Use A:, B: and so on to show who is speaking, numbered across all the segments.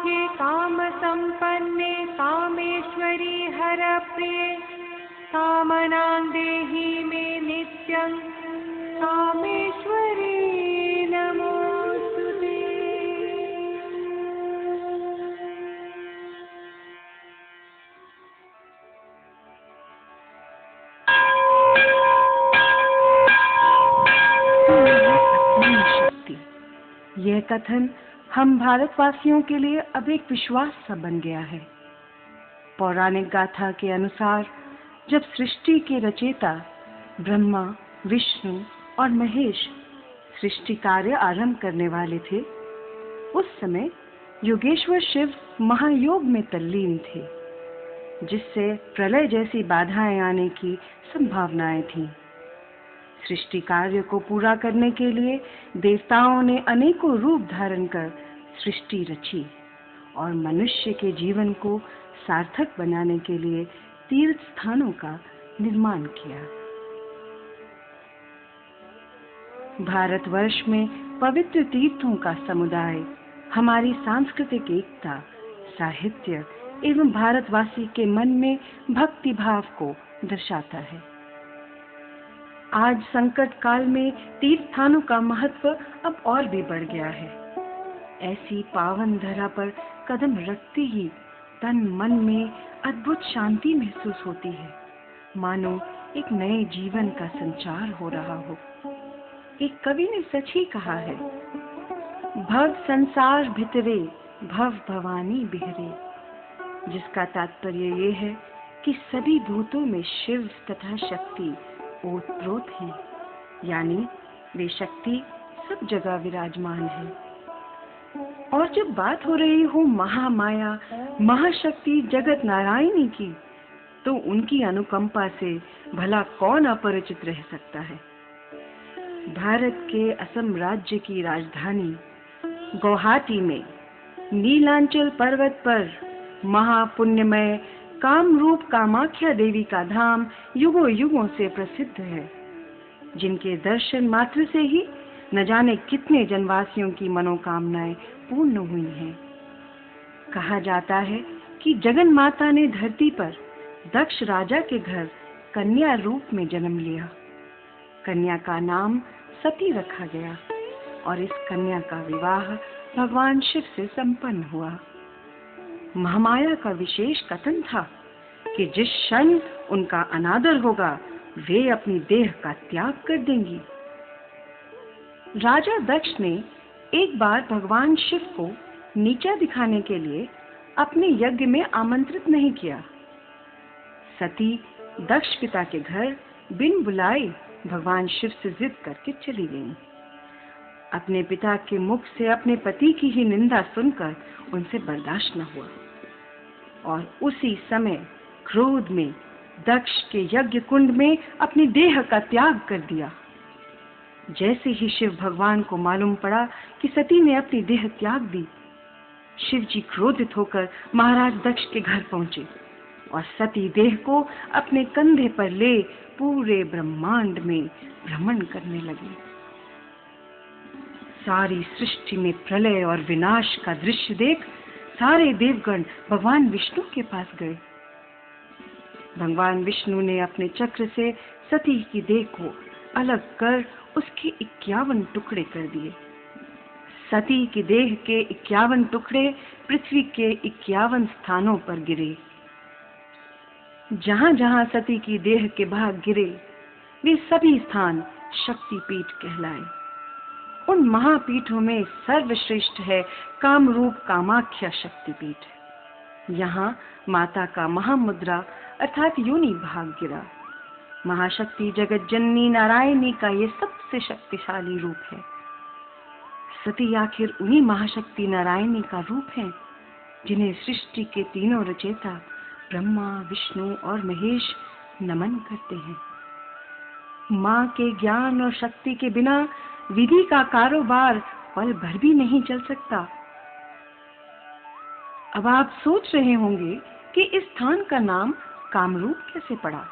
A: कामाख्ये कामसम्पन्ने कामेश्वरी हरप्रिये कामनां देहि मे नित्यं कामेश्वरी नमोस्तुते।
B: यह कथन हम भारतवासियों के लिए अब एक विश्वास सा बन गया है। पौराणिक गाथा के अनुसार जब सृष्टि के रचयिता ब्रह्मा, विष्णु और महेश सृष्टि कार्य आरंभ करने वाले थे, उस समय योगेश्वर शिव महायोग में तल्लीन थे, जिससे प्रलय जैसी बाधाएं आने की संभावनाएं थीं। सृष्टि कार्य को पूरा करने के लिए देवताओं ने अनेकों रूप धारण कर सृष्टि रची और मनुष्य के जीवन को सार्थक बनाने के लिए तीर्थ स्थानों का निर्माण किया। भारतवर्ष में पवित्र तीर्थों का समुदाय हमारी सांस्कृतिक एकता, साहित्य एवं भारतवासी के मन में भक्ति भाव को दर्शाता है। आज संकट काल में तीर्थ स्थानों का महत्व अब और भी बढ़ गया है। ऐसी पावन धरा पर कदम रखते ही तन मन में अद्भुत शांति महसूस होती है, मानो एक नए जीवन का संचार हो रहा हो। एक कवि ने सच ही कहा है, भव संसार भितरे भव भवानी बिहरे, जिसका तात्पर्य ये है कि सभी भूतों में शिव तथा शक्ति ओतप्रोत है, यानी वे शक्ति सब जगह विराजमान है। और जब बात हो रही हो महामाया महाशक्ति जगत नारायणी की, तो उनकी अनुकंपा से भला कौन अपरिचित रह सकता है। भारत के असम राज्य की राजधानी गुवाहाटी में नीलांचल पर्वत पर महापुण्यमय कामरूप कामाख्या देवी का धाम युगों युगों से प्रसिद्ध है, जिनके दर्शन मात्र से ही न जाने कितने जनवासियों की मनोकामनाएं पूर्ण हुई हैं। कहा जाता है कि जगन माता ने धरती पर दक्ष राजा के घर कन्या रूप में जन्म लिया। कन्या का नाम सती रखा गया और इस कन्या का विवाह भगवान शिव से संपन्न हुआ। महामाया का विशेष कथन था कि जिस क्षण उनका अनादर होगा, वे अपनी देह का त्याग कर देंगी। राजा दक्ष ने एक बार भगवान शिव को नीचा दिखाने के लिए अपने यज्ञ में आमंत्रित नहीं किया। सती दक्ष पिता के घर बिन बुलाए भगवान शिव से जिद करके चली गईं। अपने पिता के मुख से अपने पति की ही निंदा सुनकर उनसे बर्दाश्त न हुआ और उसी समय क्रोध में दक्ष के यज्ञ कुंड में अपनी देह का त्याग कर दिया। जैसे ही शिव भगवान को मालूम पड़ा कि सती ने अपनी देह त्याग दी, शिव जी क्रोधित होकर महाराज दक्ष के घर पहुंचे और सती देह को अपने कंधे पर ले पूरे ब्रह्मांड में भ्रमण करने लगे। सारी सृष्टि में प्रलय और विनाश का दृश्य देख सारे देवगण भगवान विष्णु के पास गए। भगवान विष्णु ने अपने चक्र से सती की देह को अलग कर उसके 51 टुकड़े कर दिए। सती की देह के 51 टुकड़े पृथ्वी के 51 स्थानों पर गिरे। जहां जहां सती की देह के भाग गिरे, वे सभी स्थान शक्तिपीठ कहलाए। उन महापीठों में सर्वश्रेष्ठ है कामरूप कामाख्या शक्तिपीठ। यहाँ माता का महामुद्रा अर्थात योनि भाग गिरा। महाशक्ति जगत जननी नारायणी का ये सबसे शक्तिशाली रूप है। सती आखिर उन्हीं महाशक्ति नारायणी का रूप है जिन्हें सृष्टि के तीनों रचयिता ब्रह्मा, विष्णु और महेश नमन करते हैं। माँ के ज्ञान और शक्ति के बिना विधि का कारोबार पल भर भी नहीं चल सकता। अब आप सोच रहे होंगे कि इस स्थान का नाम कामरूप कैसे पड़ा।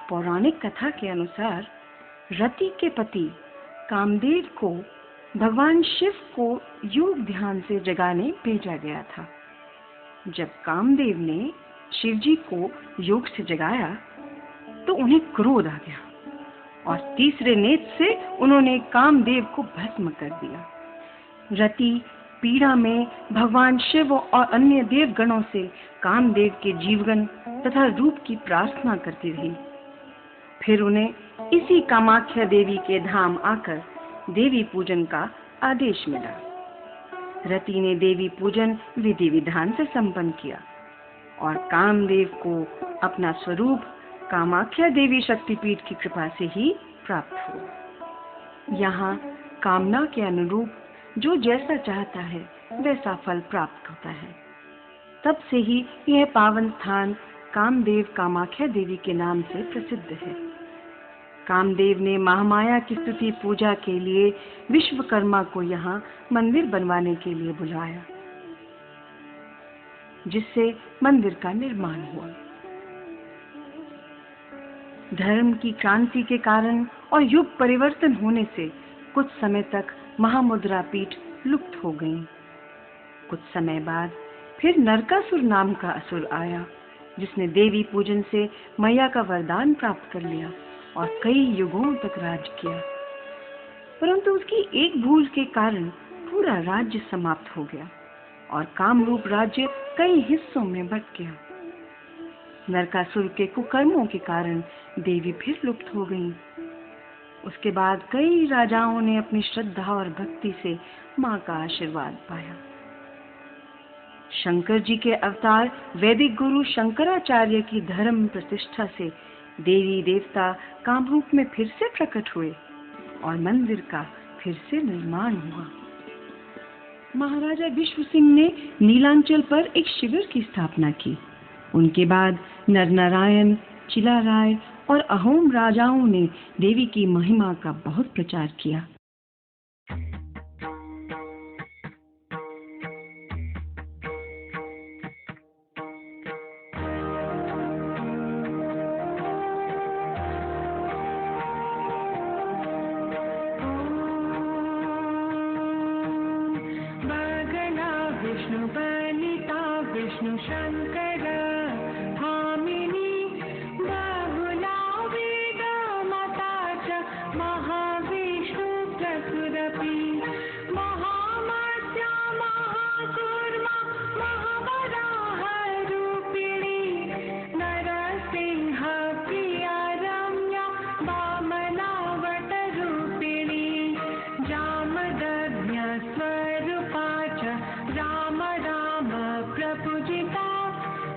B: पौराणिक कथा के अनुसार रति के पति कामदेव को भगवान शिव को योग ध्यान से जगाने भेजा गया था। जब कामदेव ने शिव जी को योग से जगाया तो उन्हें क्रोध आ गया और तीसरे नेत्र से उन्होंने कामदेव को भस्म कर दिया। रति पीड़ा में भगवान शिव और अन्य देवगणों से कामदेव के जीवन तथा रूप की प्रार्थना करती रही। फिर उन्हें इसी कामाख्या देवी के धाम आकर देवी पूजन का आदेश मिला। रति ने देवी पूजन विधि विधान से संपन्न किया और कामदेव को अपना स्वरूप कामाख्या देवी शक्तिपीठ की कृपा से ही प्राप्त हुआ। यहाँ कामना के अनुरूप जो जैसा चाहता है वैसा फल प्राप्त होता है। तब से ही यह पावन स्थान कामदेव कामाख्या देवी के नाम से प्रसिद्ध है। कामदेव ने महामाया की स्तुति पूजा के लिए विश्वकर्मा को यहाँ मंदिर बनवाने के लिए बुलाया, जिससे मंदिर का निर्माण हुआ। धर्म की क्रांति के कारण और युग परिवर्तन होने से कुछ समय तक महामुद्रा पीठ लुप्त हो गई। कुछ समय बाद फिर नरकासुर नाम का असुर आया, जिसने देवी पूजन से मैया का वरदान प्राप्त कर लिया और कई युगों तक राज किया। परंतु उसकी एक भूल के कारण पूरा राज्य समाप्त हो गया और कामरूप राज्य कई हिस्सों में बंट गया। नरकासुर के कुकर्मों के कारण देवी फिर लुप्त हो गई। उसके बाद कई राजाओं ने अपनी श्रद्धा और भक्ति से मां का आशीर्वाद पाया। शंकर जी के अवतार वैदिक गुरु शंकराचार्य की धर्म प्रतिष्ठा से देवी देवता कामरूप में फिर से प्रकट हुए और मंदिर का फिर से निर्माण हुआ। महाराजा विश्व सिंह ने नीलांचल पर एक शिविर की स्थापना की। उनके बाद नरनारायण, चिलाराय और अहोम राजाओं ने देवी की महिमा का बहुत प्रचार किया।
A: विष्णु बलिता विष्णु शंकर भामिनी बहुला वेद माता च महाविष्णु प्रसुरपि महामत्या महाकूर्मा महावराह रूपिणी नरसिंह प्रिया रम्या वामनावट रूपिणी जामदग्न्य स्वरूपा च राम राम प्रपूजिता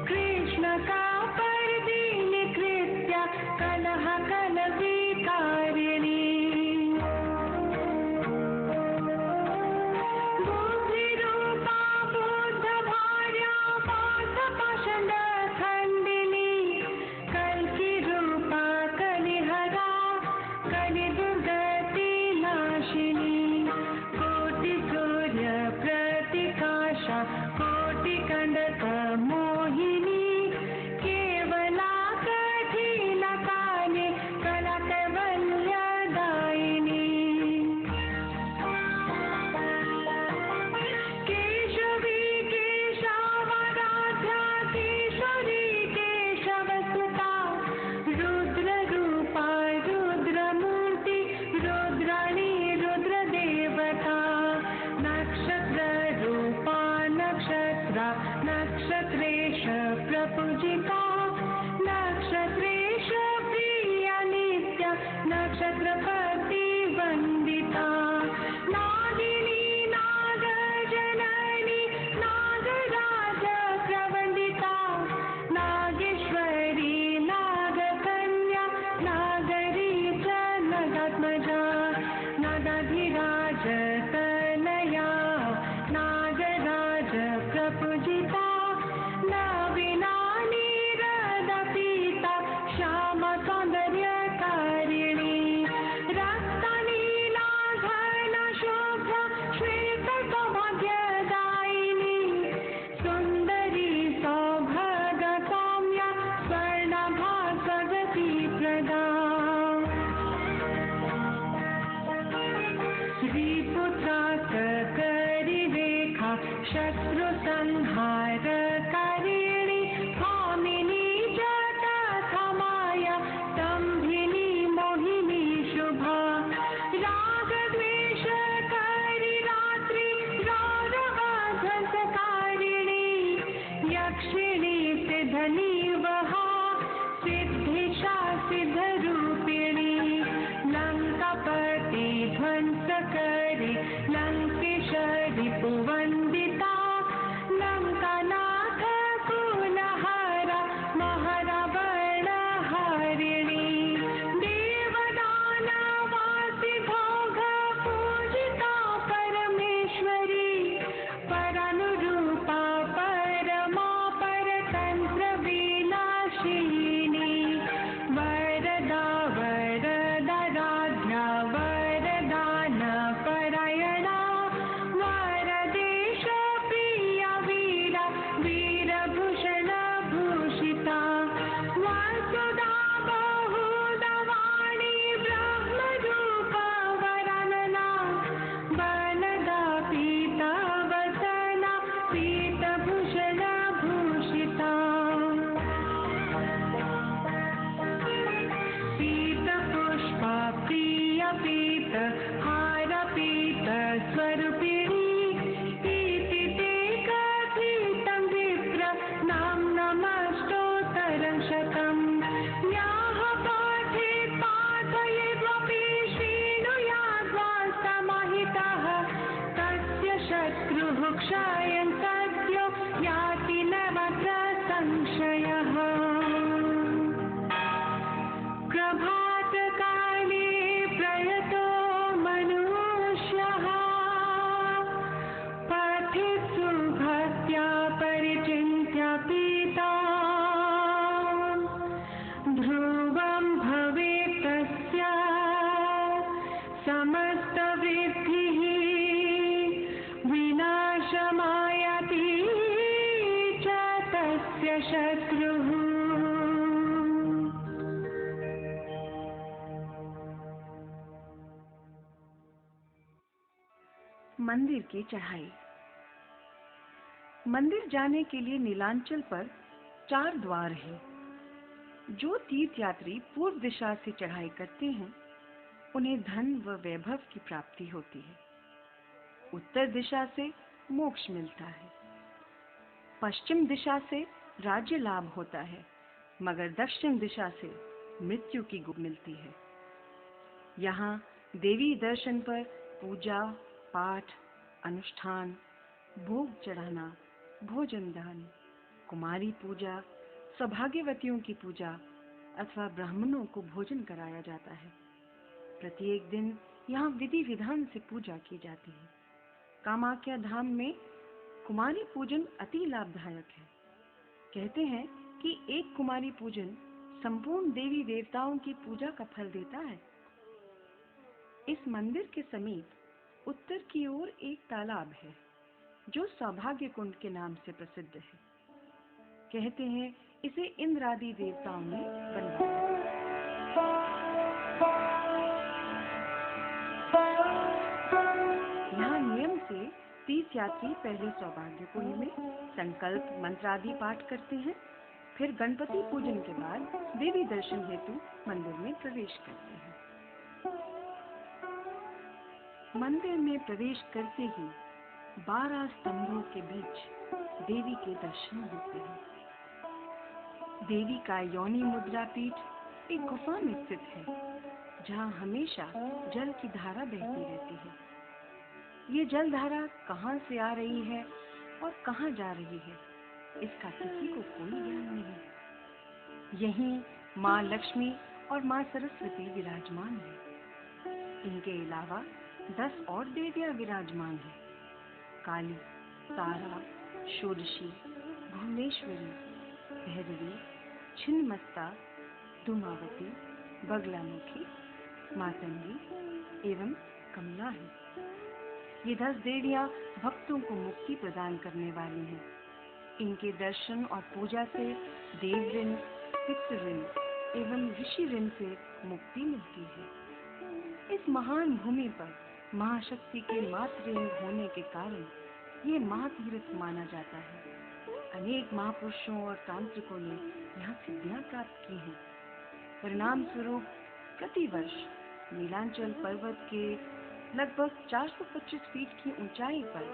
A: कृष्ण का परदीनि कृत्या कलह कलविकारिणी बुद्धिरूपा बुद्ध भार्या पाशपाषण्ड खण्डिनी कल्की रूपा कलिहरा कलिदुर्गति नाशिनी कोटि सूर्य प्रतिकाशा कोटि कंडक मोहिनी केवला कठिन काले कला कैवल्यदायिनी केशवी केशवाराध्या केशरी केशवसुता रुद्ररूपा रुद्रमूर्ति रुद्राणी रुद्रदेवता नक्षत्ररूपा नक्षत्रा नक्षत्रेश प्रपूजिता नक्षत्रेश प्रिया नित्या नक्षत्रपति वंदिता नागिनी नागजननी नागराज प्रवंदिता नागेश्वरी नागकन्या नागरी च नगात्मजा नागाधिराज तनया नागराज प्रपूजिता नवीना नीरदपीता श्यामा सौंदर्यकारिणी रक्तनीला घन शोभा श्वेत सौभाग्यदायिनी सुंदरी सौभग सौम्या स्वर्णभा स्वगति प्रदा शत्रु संहारकारिणी भामिनी च तथा माया स्तम्भिनी मोहिनी शुभा रागद्वेषकरी रात्रि रौरवध्वंसकारिणी यक्षिणी सिद्धनी वहा सिद्धिशा सिद्धरूपिणी लङ्कापति ध्वंसकरी लङ्केशरि पुवन्दिता लङ्कानाथ कुलहारा महारावणहारिणी देवदानवासि भोग पूजिता परमेश्वरी परानुरूपा परमा परतन्त्र विनाशिनी वरदा वरदराध्या वरदान परायणा वरदेश प्रिया वीरा वीरभूषण भूषिता वसुधा बहुदवाणी ब्रह्मरूपा वरानना वनदा पीता वसना पीतभूषण भूषिता पीतपुष्पा प्रिय पीत हार पीत स्वरूपिणी इति ते कथितं विप्र नाम्नमष्टोत्तरं शतम् याः पाठेत् पाठयेद्वपि शृणुयाद्वा समाहितः तस्य शत्रुः क्षयं सद्यो याति न मात्र संशयः प्रभातकाले प्रयतो मनुष्यः पठेत्सु भक्त्या परिचिन्त्य पीता ध्रुवं भवेत् तस्य समस्तवृद्धिः विनाशमायाति च तस्य शत्रुः।
B: मंदिर की चढ़ाई। मंदिर जाने के लिए नीलांचल पर 4 द्वार हैं। जो तीर्थयात्री पूर्व दिशा से चढ़ाई करते हैं उन्हें धन व वैभव की प्राप्ति होती है। उत्तर दिशा से मोक्ष मिलता है। पश्चिम दिशा से राज्य लाभ होता है, मगर दक्षिण दिशा से मृत्यु की गुप्त मिलती है। यहाँ देवी दर्शन पर पूजा पाठ, अनुष्ठान, भोग चढ़ाना, भोजन दान, कुमारी पूजा, सौभाग्यवतियों की पूजा अथवा ब्राह्मणों को भोजन कराया जाता है। प्रत्येक दिन यहाँ विधि विधान से पूजा की जाती है। कामाख्या धाम में कुमारी पूजन अति लाभदायक है। कहते हैं कि एक कुमारी पूजन संपूर्ण देवी देवताओं की पूजा का फल देता है। इस मंदिर के समीप उत्तर की ओर एक तालाब है जो सौभाग्य कुंड के नाम से प्रसिद्ध है। कहते हैं इसे इंद्र आदि देवताओं ने बनवाया। यहाँ नियम से तीर्थयात्री पहले सौभाग्य कुंड में संकल्प मंत्र आदि पाठ करते हैं, फिर गणपति पूजन के बाद देवी दर्शन हेतु मंदिर में प्रवेश करते हैं। मंदिर में प्रवेश करते ही 12 स्तंभों के बीच देवी के दर्शन होते हैं। देवी का योनि मुद्रा पीठ एक गुफा में स्थित है, जहाँ हमेशा जल की धारा बहती रहती है। ये जल धारा कहाँ से आ रही है और कहाँ जा रही है, इसका किसी को कोई ज्ञान नहीं। यहीं माँ लक्ष्मी और माँ सरस्वती विराजमान है। इनके अलावा 10 और देवियां विराजमान हैं। काली, तारा, षोडशी, भुवनेश्वरी, भैरवी, छिन्नमस्ता, धूमावती, बगलामुखी, मातंगी एवं कमला है। ये 10 देवियां भक्तों को मुक्ति प्रदान करने वाली हैं। इनके दर्शन और पूजा से देव ऋण, पितृ ऋण एवं ऋषि ऋण से मुक्ति मिलती है। इस महान भूमि पर महाशक्ति के मातृ ऋण होने के कारण ये महातीर्थ माना जाता है। अनेक महापुरुषों और तांत्रिकों ने यहाँ सिद्धियां प्राप्त की हैं। परिणाम स्वरूप प्रतिवर्ष नीलांचल पर्वत के लगभग 425 फीट की ऊंचाई पर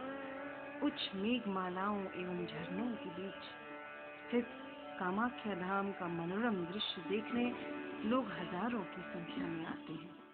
B: उच्च मेघमालाओं एवं झरनों के बीच स्थित कामाख्या धाम का मनोरम दृश्य देखने लोग हजारों की संख्या में आते हैं।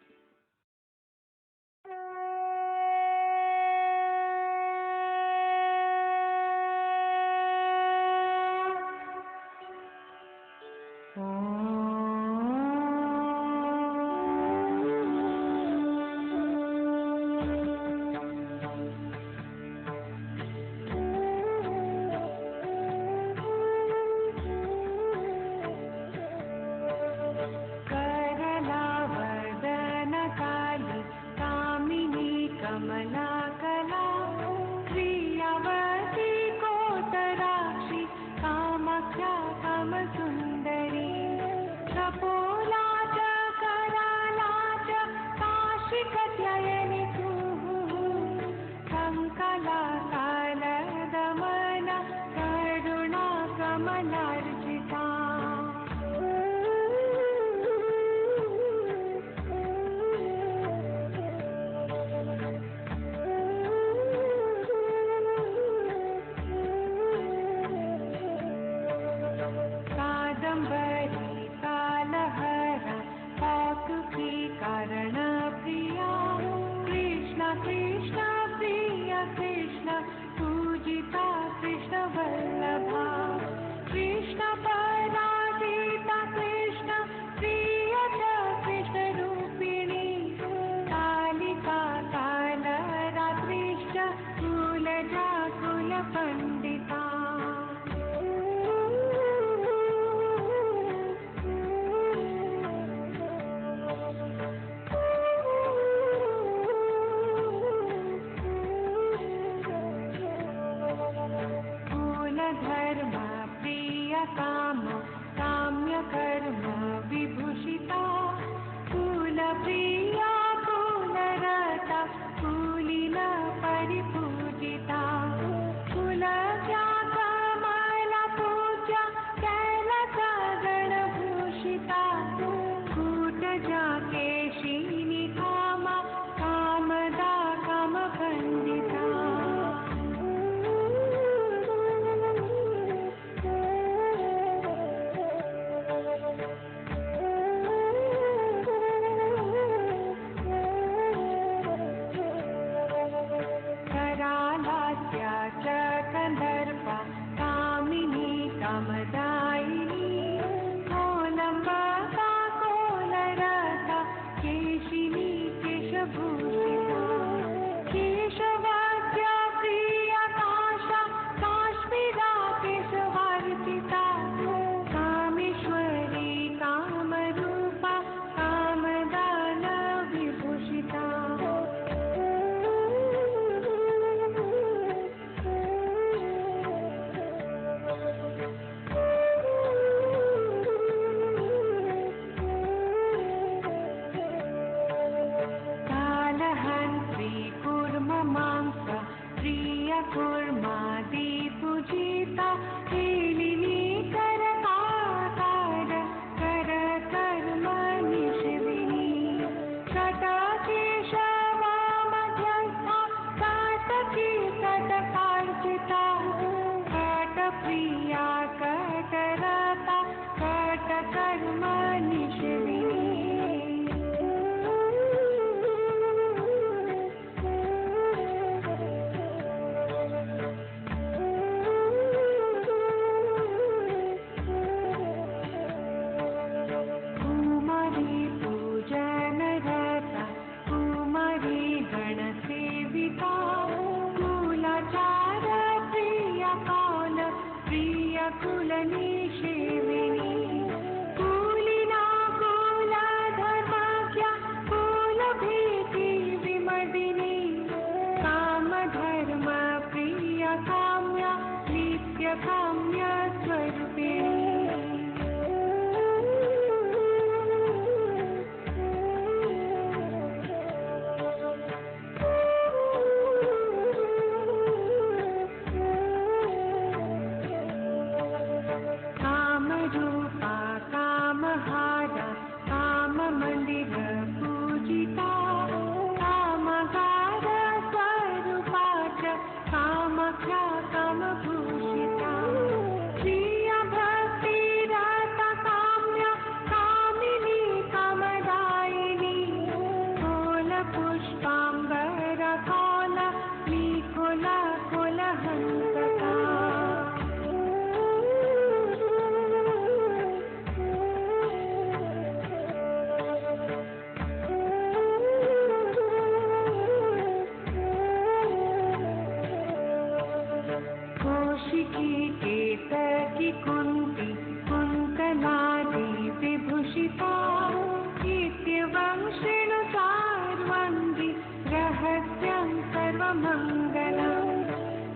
A: सर्वमङ्गलम्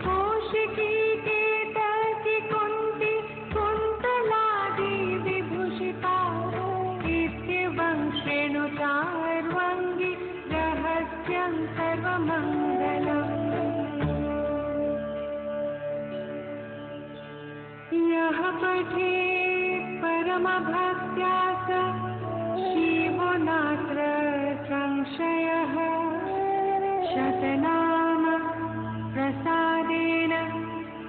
A: कौशिकी केतकी कुन्ती कुन्तलादि विभूषिता इत्येवं शृणुतार्वङ्गी रहस्यं सर्वमङ्गलम् यः पठेत् परमभक्त्या स शिवो नात्र संशयः शतनाम प्रसादेन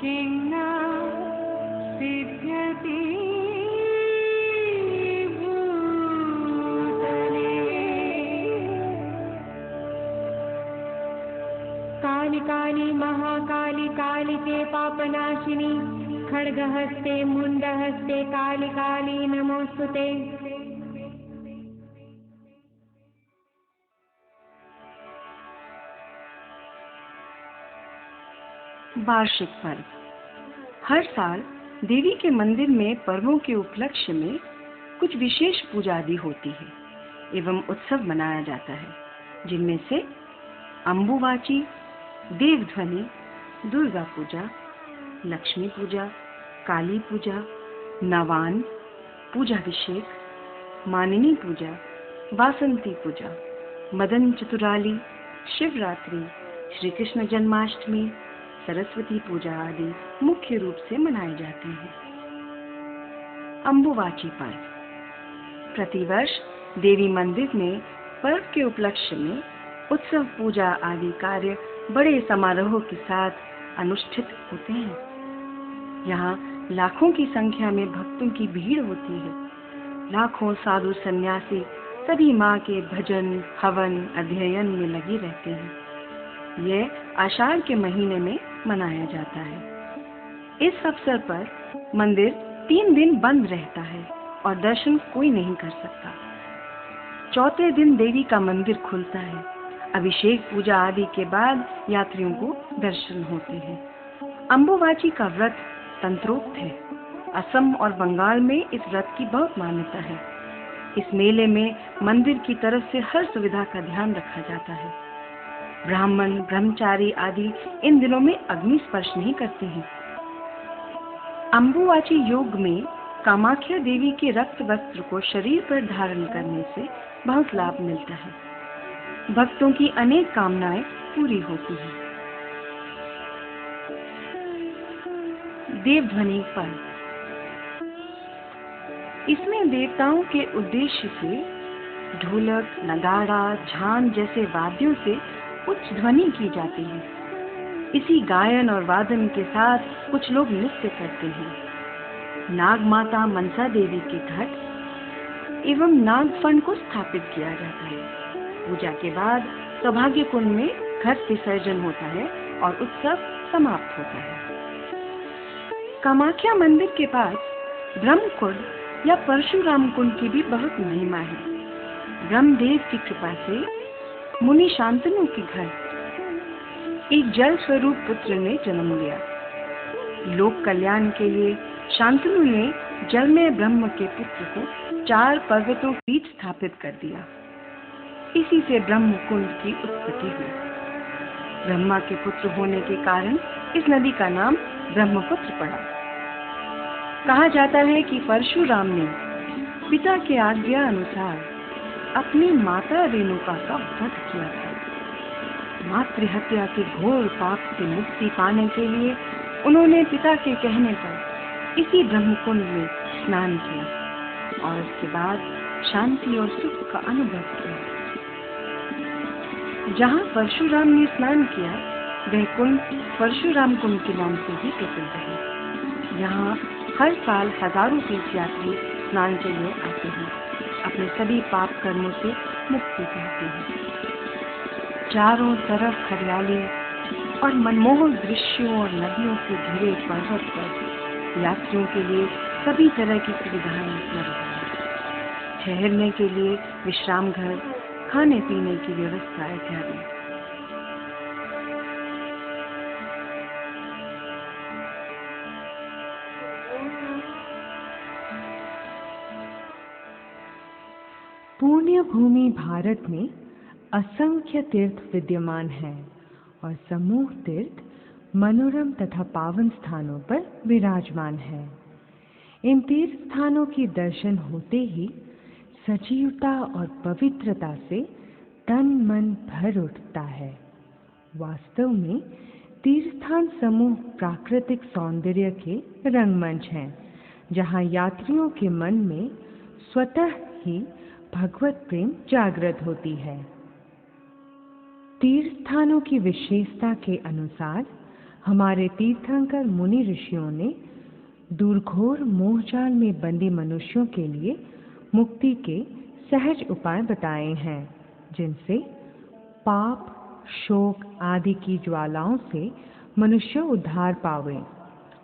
A: किं न सिद्ध्यति भूतले। काली काली महाकाली कालिके पापनाशिनी खड्गहस्ते मुण्डहस्ते काली काली नमोस्तुते।
B: वार्षिक पर्व। हर साल देवी के मंदिर में पर्वों के उपलक्ष्य में कुछ विशेष पूजा आदि होती है एवं उत्सव मनाया जाता है, जिनमें से अम्बुवाची, देवध्वनि, दुर्गा पूजा, लक्ष्मी पूजा, काली पूजा, नवान, पूजाभिषेक, मानिनी पूजा, वासंती पूजा, मदन चतुराली, शिवरात्रि, श्री कृष्ण जन्माष्टमी, सरस्वती पूजा आदि मुख्य रूप से मनाए जाते हैं। अम्बुवाची पर्व। प्रतिवर्ष देवी मंदिर में पर्व के उपलक्ष्य में उत्सव पूजा आदि कार्य बड़े समारोह के साथ अनुष्ठित होते हैं। यहाँ लाखों की संख्या में भक्तों की भीड़ होती है। लाखों साधु सन्यासी सभी माँ के भजन हवन अध्ययन में लगे रहते हैं। यह आषाढ़ के महीने में मनाया जाता है। इस अवसर पर मंदिर 3 दिन बंद रहता है और दर्शन कोई नहीं कर सकता। चौथे दिन देवी का मंदिर खुलता है। अभिषेक पूजा आदि के बाद यात्रियों को दर्शन होते हैं। अम्बुवाची का व्रत तंत्रोक्त है। असम और बंगाल में इस व्रत की बहुत मान्यता है। इस मेले में मंदिर की तरफ से हर सुविधा का ध्यान रखा जाता है। ब्राह्मण ब्रह्मचारी आदि इन दिनों में अग्नि स्पर्श नहीं करते हैं। अम्बुवाची योग में कामाख्या देवी के रक्त वस्त्र को शरीर पर धारण करने से बहुत लाभ मिलता है। भक्तों की अनेक कामनाएं पूरी होती हैं। देवध्वनि पर्व। इसमें देवताओं के उद्देश्य से ढोलक, नगाड़ा, झांझ जैसे वाद्यों से उच्च ध्वनि की जाती है। इसी गायन और वादन के साथ कुछ लोग नृत्य करते हैं। नाग माता मनसा देवी के घट एवं नागफण को स्थापित किया जाता है। पूजा के बाद सौभाग्य कुंड में घट विसर्जन होता है और उत्सव समाप्त होता है। कामाख्या मंदिर के पास ब्रह्मकुंड या परशुराम कुंड की भी बहुत महिमा है। ब्रह्मदेव की कृपा से मुनि शांतनु के घर एक जल स्वरूप पुत्र ने जन्म लिया। लोक कल्याण के लिए शांतनु ने जल में ब्रह्म के पुत्र को 4 पर्वतों के बीच स्थापित कर दिया। इसी से ब्रह्म कुंड की उत्पत्ति हुई। ब्रह्मा के पुत्र होने के कारण इस नदी का नाम ब्रह्मपुत्र पड़ा। कहा जाता है कि परशुराम ने पिता के आज्ञा अनुसार अपनी माता रेणुका का वध किया था। मातृहत्या के घोर पाप से मुक्ति पाने के लिए उन्होंने पिता के कहने पर इसी ब्रह्मकुंड में स्नान किया और उसके बाद शांति और सुख का अनुभव किया। जहाँ परशुराम ने स्नान किया वह कुंड परशुराम कुंड के नाम से भी प्रसिद्ध है। यहाँ हर साल हजारों तीर्थयात्री स्नान के लिए आते हैं, अपने सभी पाप कर्मों से मुक्ति पाते हैं। चारों तरफ हरियाली और मनमोहक दृश्यों और नदियों से घिरे पर्वत पर यात्रियों के लिए सभी तरह की सुविधाएं उपलब्ध हैं। ठहरने के लिए विश्राम घर, खाने पीने की व्यवस्था इत्यादि।
C: पुण्य भूमि भारत में असंख्य तीर्थ विद्यमान हैं और समूह तीर्थ मनोरम तथा पावन स्थानों पर विराजमान है। इन तीर्थ स्थानों की दर्शन होते ही सजीवता और पवित्रता से तन मन भर उठता है। वास्तव में तीर्थस्थान समूह प्राकृतिक सौंदर्य के रंगमंच हैं, जहाँ यात्रियों के मन में स्वतः ही भगवत प्रेम जागृत होती है। तीर्थस्थानों की विशेषता के अनुसार हमारे तीर्थंकर मुनि ऋषियों ने दूरघोर मोहजाल में बंदी मनुष्यों के लिए मुक्ति के सहज उपाय बताए हैं, जिनसे पाप, शोक आदि की ज्वालाओं से मनुष्य उद्धार पावे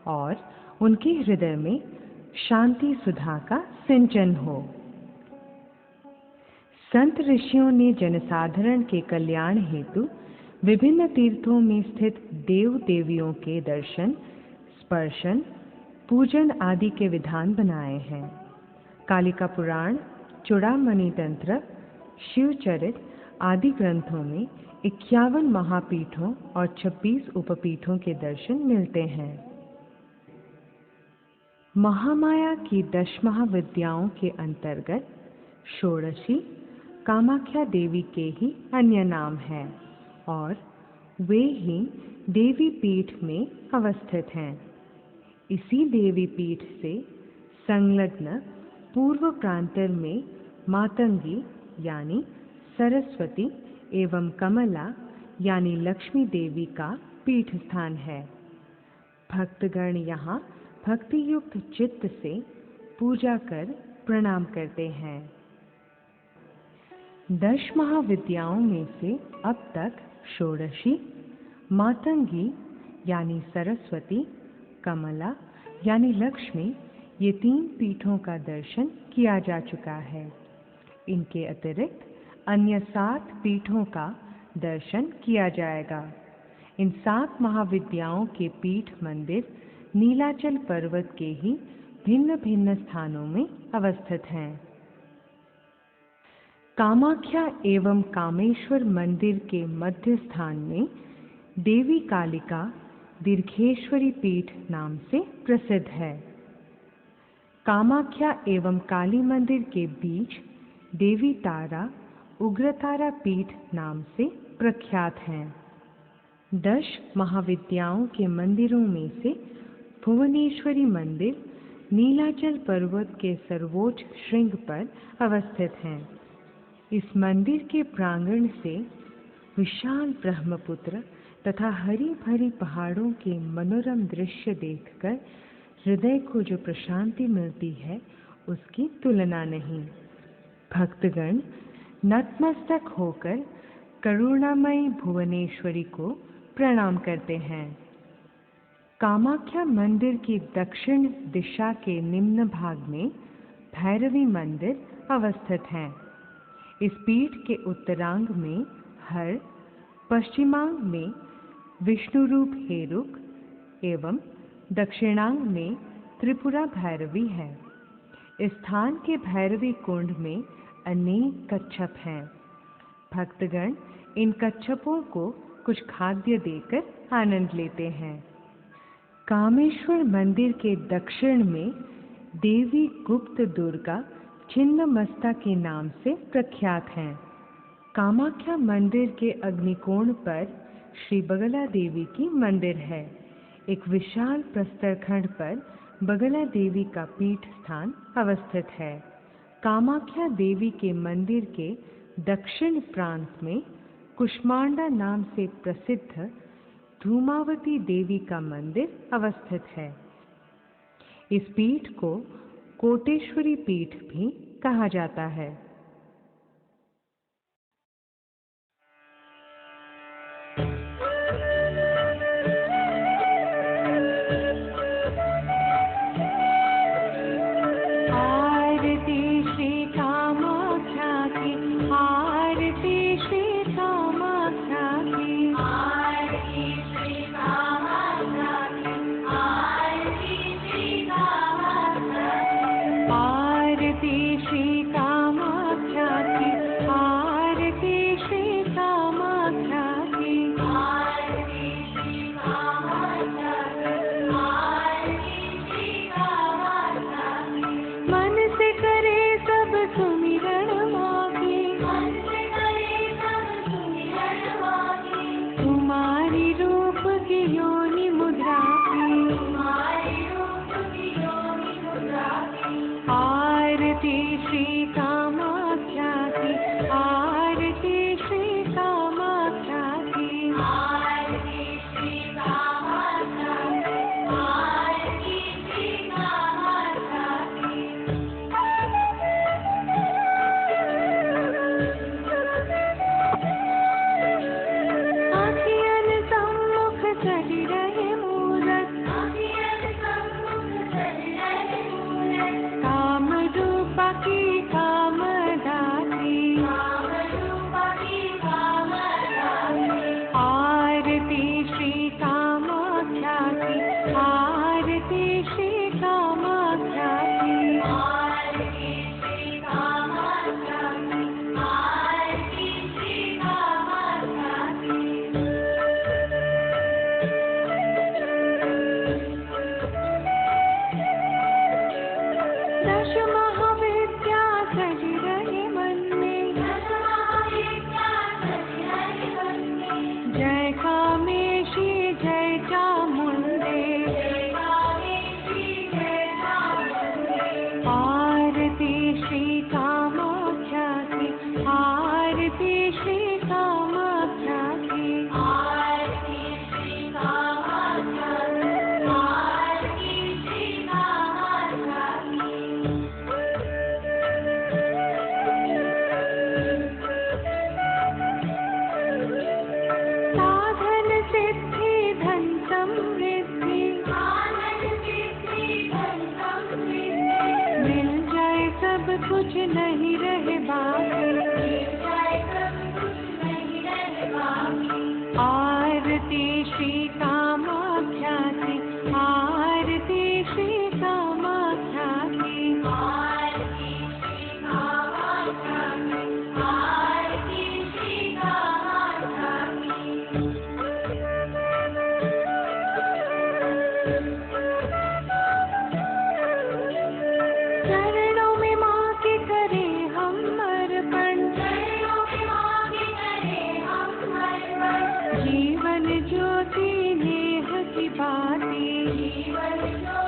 C: और उनके हृदय में शांति सुधा का सिंचन हो। संत ऋषियों ने जनसाधारण के कल्याण हेतु विभिन्न तीर्थों में स्थित देव देवियों के दर्शन, स्पर्शन, पूजन आदि के विधान बनाए हैं। कालिका पुराण, चूड़ामणि तंत्र, शिवचरित आदि ग्रंथों में 51 महापीठों और 26 उपपीठों के दर्शन मिलते हैं। महामाया की 10 महाविद्याओं के अंतर्गत षोडशी कामाख्या देवी के ही अन्य नाम हैं और वे ही देवी पीठ में अवस्थित हैं। इसी देवी पीठ से संलग्न पूर्व प्रांतर में मातंगी यानी सरस्वती एवं कमला यानी लक्ष्मी देवी का पीठ स्थान है। भक्तगण यहाँ भक्ति युक्त चित्त से पूजा कर प्रणाम करते हैं। 10 महाविद्याओं में से अब तक षोडशी, मातंगी यानी सरस्वती, कमला यानी लक्ष्मी, ये 3 पीठों का दर्शन किया जा चुका है। इनके अतिरिक्त अन्य 7 पीठों का दर्शन किया जाएगा। इन 7 महाविद्याओं के पीठ मंदिर नीलाचल पर्वत के ही भिन्न भिन्न स्थानों में अवस्थित हैं। कामाख्या एवं कामेश्वर मंदिर के मध्य स्थान में देवी कालिका दीर्घेश्वरी पीठ नाम से प्रसिद्ध है। कामाख्या एवं काली मंदिर के बीच देवी तारा उग्रतारा पीठ नाम से प्रख्यात हैं। 10 महाविद्याओं के मंदिरों में से भुवनेश्वरी मंदिर नीलाचल पर्वत के सर्वोच्च श्रृंग पर अवस्थित है। इस मंदिर के प्रांगण से विशाल ब्रह्मपुत्र तथा हरी भरी पहाड़ों के मनोरम दृश्य देखकर हृदय को जो प्रशांति मिलती है, उसकी तुलना नहीं। भक्तगण नतमस्तक होकर करुणामयी भुवनेश्वरी को प्रणाम करते हैं। कामाख्या मंदिर की दक्षिण दिशा के निम्न भाग में भैरवी मंदिर अवस्थित है। इस पीठ के उत्तरांग में हर, पश्चिमांग में विष्णु रूप हेरुक एवं दक्षिणांग में त्रिपुरा भैरवी है। इस स्थान के भैरवी कुंड में अनेक कच्छप हैं। भक्तगण इन कच्छपों को कुछ खाद्य देकर आनंद लेते हैं। कामेश्वर मंदिर के दक्षिण में देवी गुप्त दुर्गा छिन्नमस्ता के नाम से प्रख्यात हैं। कामाख्या मंदिर के अग्निकोण पर श्री बगला देवी की मंदिर है। एक विशाल प्रस्तर खंड पर बगला देवी का पीठ स्थान अवस्थित है। कामाख्या देवी के मंदिर के दक्षिण प्रांत में कुष्मांडा नाम से प्रसिद्ध धूमावती देवी का मंदिर अवस्थित है। इस पीठ को कोटेश्वरी पीठ भी कहा जाता है।
A: कामाख्या की। आरती श्री कामाख्या की। आरती श्री कामाख्या की। साधन सिद्धि धन समृद्धि। साधन सिद्धि धन समृद्धि। मिल जाए सब कुछ नहीं रहे बाकी। मिल जाए सब कुछ नहीं रहे बाकी। आरती श्री कामाख्या की। आरती श्री कामाख्या की। आरती श्री कामाख्या की। आरती श्री कामाख्या की। चरणों में माँ के करें हम अर्पण। चरणों में माँ के करें हम अर्पण। जीवन ज्योति नेह की बाती। जीवन ज्योति